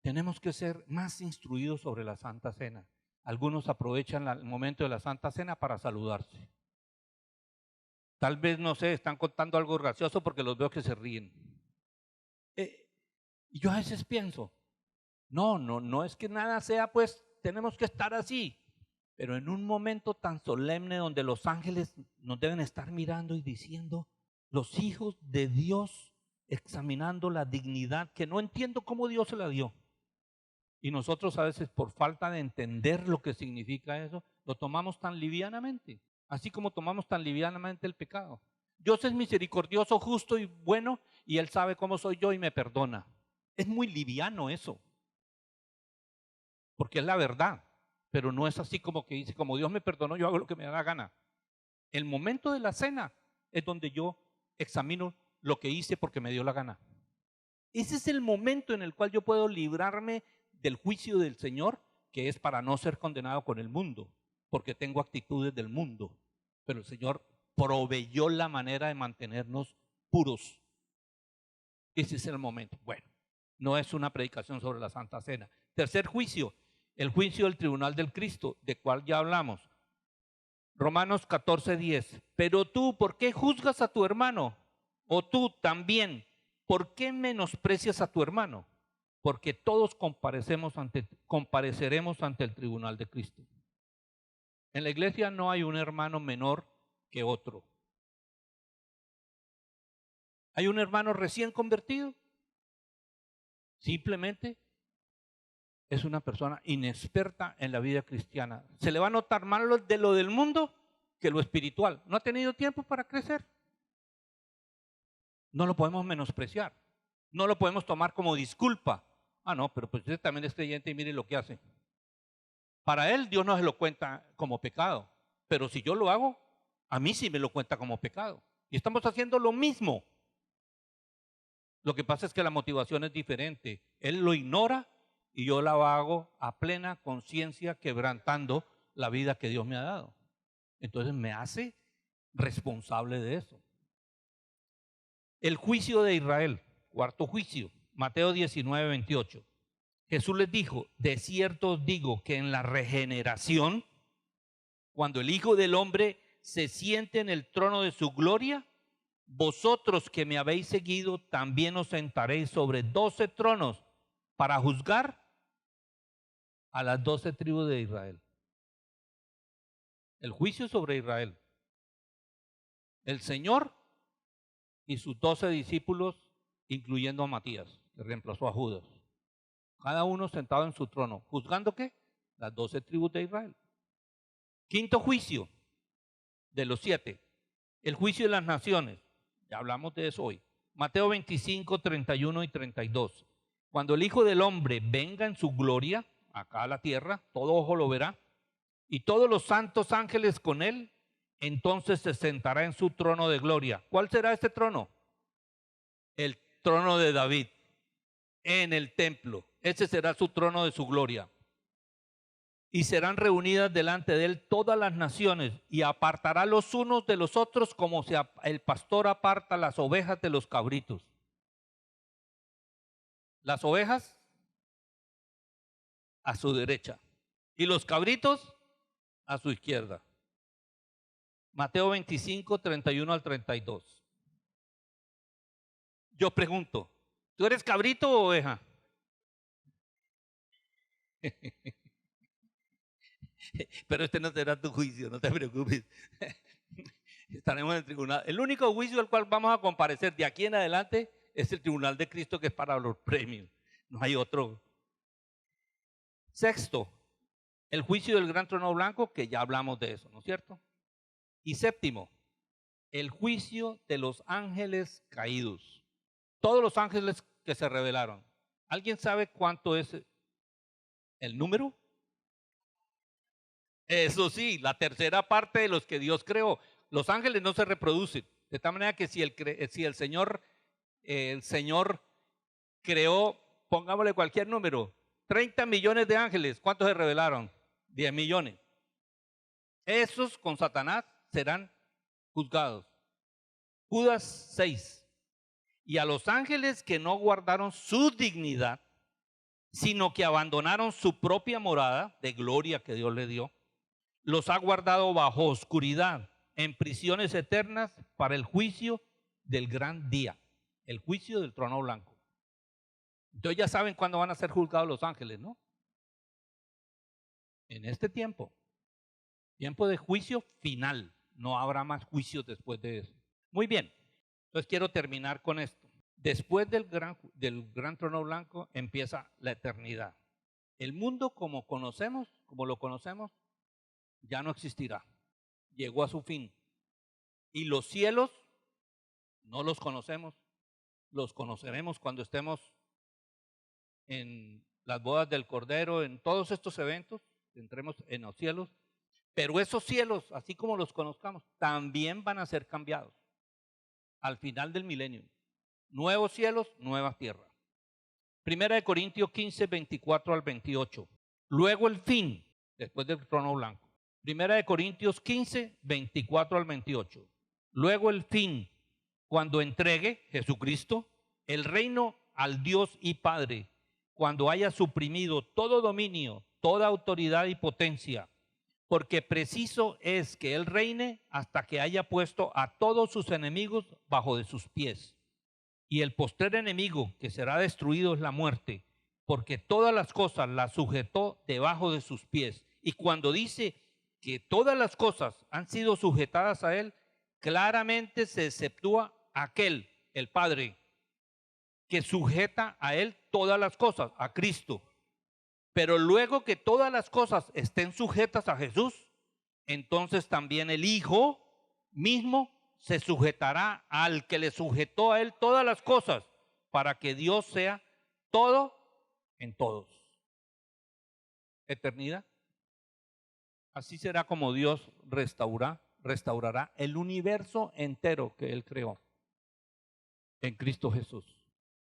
tenemos que ser más instruidos sobre la Santa Cena. Algunos aprovechan el momento de la Santa Cena para saludarse. Tal vez, no sé, están contando algo gracioso porque los veo que se ríen. Y yo a veces pienso, no es que nada sea, pues tenemos que estar así. Pero en un momento tan solemne donde los ángeles nos deben estar mirando y diciendo, los hijos de Dios examinando la dignidad que no entiendo cómo Dios se la dio. Y nosotros a veces por falta de entender lo que significa eso, lo tomamos tan livianamente, así como tomamos tan livianamente el pecado. Dios es misericordioso, justo y bueno, y Él sabe cómo soy yo y me perdona. Es muy liviano eso, porque es la verdad, pero no es así como que dice, como Dios me perdonó, yo hago lo que me da la gana. El momento de la cena es donde yo examino lo que hice porque me dio la gana. Ese es el momento en el cual yo puedo librarme del juicio del Señor, que es para no ser condenado con el mundo, porque tengo actitudes del mundo. Pero el Señor proveyó la manera de mantenernos puros. Ese es el momento. Bueno, no es una predicación sobre la Santa Cena. Tercer juicio, el juicio del tribunal del Cristo, de cual ya hablamos. Romanos 14:10. Pero tú, ¿por qué juzgas a tu hermano? O tú también, ¿por qué menosprecias a tu hermano? Porque todos compareceremos ante el tribunal de Cristo. En la iglesia no hay un hermano menor que otro. Hay un hermano recién convertido. Simplemente es una persona inexperta en la vida cristiana. Se le va a notar más de lo del mundo que lo espiritual. No ha tenido tiempo para crecer. No lo podemos menospreciar. No lo podemos tomar como disculpa. Ah, no, pero pues usted también es creyente y mire lo que hace. Para él Dios no se lo cuenta como pecado. Pero si yo lo hago, a mí sí me lo cuenta como pecado. Y estamos haciendo lo mismo. Lo que pasa es que la motivación es diferente. Él lo ignora y yo la hago a plena conciencia, quebrantando la vida que Dios me ha dado. Entonces me hace responsable de eso. El juicio de Israel, cuarto juicio, Mateo 19:28. Jesús les dijo, de cierto os digo que en la regeneración, cuando el Hijo del Hombre se siente en el trono de su gloria, vosotros que me habéis seguido también os sentaréis sobre 12 tronos para juzgar a las 12 tribus de Israel. El juicio sobre Israel. El Señor y sus 12 discípulos, incluyendo a Matías, que reemplazó a Judas. Cada uno sentado en su trono. ¿Juzgando qué? Las 12 tribus de Israel. Quinto juicio de los 7. El juicio de las naciones. Ya hablamos de eso hoy. Mateo 25, 31 y 32. Cuando el Hijo del Hombre venga en su gloria, acá a la tierra, todo ojo lo verá, y todos los santos ángeles con él, entonces se sentará en su trono de gloria. ¿Cuál será este trono? El trono de David, en el templo. Ese será su trono de su gloria. Y serán reunidas delante de él todas las naciones, y apartará los unos de los otros como el pastor aparta las ovejas de los cabritos. Las ovejas a su derecha y los cabritos a su izquierda. Mateo 25, 31 al 32. Yo pregunto, ¿tú eres cabrito o oveja? Pero este no será tu juicio, no te preocupes. Estaremos en el tribunal. El único juicio al cual vamos a comparecer de aquí en adelante es el tribunal de Cristo, que es para los premios. No hay otro. Sexto, el juicio del gran trono blanco, que ya hablamos de eso, ¿no es cierto? Y séptimo, el juicio de los ángeles caídos. Todos los ángeles que se rebelaron. ¿Alguien sabe cuánto es el número? Eso sí, la tercera parte de los que Dios creó. Los ángeles no se reproducen. De tal manera que si el Señor creó, pongámosle cualquier número, 30 millones de ángeles, ¿cuántos se rebelaron? 10 millones. Esos con Satanás serán juzgados. Judas 6. Y a los ángeles que no guardaron su dignidad, sino que abandonaron su propia morada de gloria que Dios le dio, los ha guardado bajo oscuridad en prisiones eternas para el juicio del gran día, el juicio del trono blanco. Entonces ya saben cuándo van a ser juzgados los ángeles, ¿no? En este tiempo, tiempo de juicio final, no habrá más juicios después de eso. Muy bien, entonces quiero terminar con esto. Después del gran trono blanco empieza la eternidad. El mundo como lo conocemos, ya no existirá. Llegó a su fin. Y los cielos no los conocemos, los conoceremos cuando estemos en las bodas del Cordero, en todos estos eventos, entremos en los cielos. Pero esos cielos, así como los conozcamos, también van a ser cambiados al final del milenio. Nuevos cielos, nueva tierra. Primera de Corintios 15, 24 al 28. Luego el fin, después del trono blanco. Primera de Corintios 15, 24 al 28. Luego el fin, cuando entregue Jesucristo el reino al Dios y Padre, cuando haya suprimido todo dominio, toda autoridad y potencia, porque preciso es que Él reine hasta que haya puesto a todos sus enemigos bajo de sus pies. Y el postrer enemigo que será destruido es la muerte, porque todas las cosas las sujetó debajo de sus pies. Y cuando dice que todas las cosas han sido sujetadas a Él, claramente se exceptúa aquel, el Padre, que sujeta a Él todas las cosas, a Cristo. Pero luego que todas las cosas estén sujetas a Jesús, entonces también el Hijo mismo se sujetará al que le sujetó a Él todas las cosas, para que Dios sea todo en todos. Eternidad. Así será como Dios restaurará el universo entero que Él creó en Cristo Jesús.